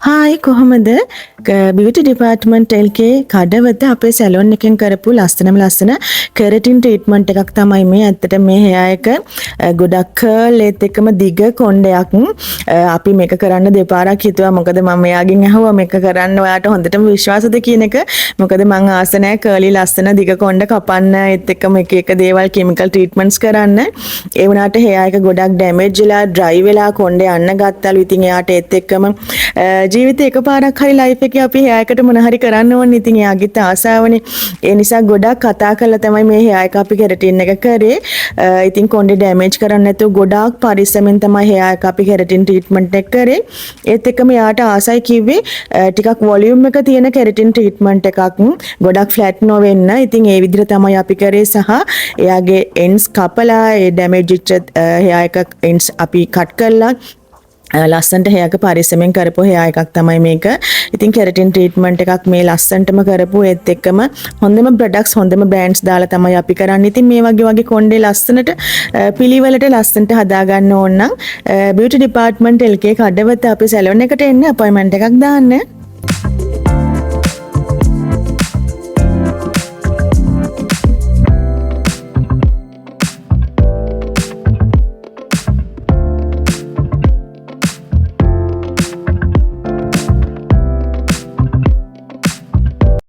Hi කොහොමද beauty department LK Kadawatha අපේ salon එකෙන් කරපු ලස්සනම ලස්සන කෙරටින් ට්‍රීට්මන්ට් එකක් තමයි මේ. ඇත්තට මේ hair එක ගොඩක් කර්ල් ඒත් එක්කම දිග කොණ්ඩයක්. අපි මේක කරන්න දෙපාරක් හිතුවා. මොකද මම එයාගෙන් අහුවා මේක කරන්න ඔයාට හොඳටම විශ්වාසද කියන එක. මොකද මං ආස නැහැ කර්ලි ලස්සන දිග කොණ්ඩ කපන්න ඒත් එක්කම එක එක දේවල් කිමිකල් ට්‍රීට්මන්ට්ස් කරන්න. ඒ වුණාට hair එක ගොඩක් ඩැමේජ් වෙලා ඩ්‍රයි වෙලා කොණ්ඩේ යන්න ගත්තලු. ඉතින් එයාට ඒත් එක්කම ජීවිතේ එකපාරක් හරි ලයිෆ් එකේ අපි hair එකට මොන හරි කරන්න ඕනේ. ඉතින් එයාගෙත් ආසාවනේ. ඒ නිසා ගොඩක් කතා කරලා තමයි මේ hair එක අපි කෙරටින් එක කරේ. ඉතින් කොණ්ඩේ ඩැමේජ් කරන්න නැතුව ගොඩාක් පරිස්සමෙන් තමයි hair එක අපි කෙරටින් ට්‍රීට්මන්ට් එක කරේ. ඒත් එක්කම එයාට ආසයි කිව්වේ ටිකක් වොලියුම් එක තියෙන කෙරටින් ට්‍රීට්මන්ට් එකක්. ගොඩක් ෆ්ලැට් නොවෙන්න. ඉතින් ඒ විදිහට තමයි අපි කරේ සහ එයාගේ ends කපලා ඒ ඩැමේජ් වෙච්ච hair එක ends අපි කට් කරලා ලස්සන්ට hair එක පරිස්සමෙන් කරපු hair එකක් තමයි මේක. ඉතින් කෙරටින් ට්‍රීට්මන්ට් එකක් මේ ලස්සන්ටම කරපු ඒත් එක්කම හොඳම ප්‍රොඩක්ට්ස් හොඳම බ්‍රෑන්ඩ්ස් දාලා තමයි අපි කරන්නේ. ඉතින් මේ වගේ කොණ්ඩේ ලස්සනට පිළිවෙලට ලස්සනට හදා ගන්න ඕන නම් බියුටි ඩිපාර්ට්මන්ට් LK කඩවත අපේ සැලොන් එකට එන්න අපොයින්ට්මන්ට් එකක් දාන්න.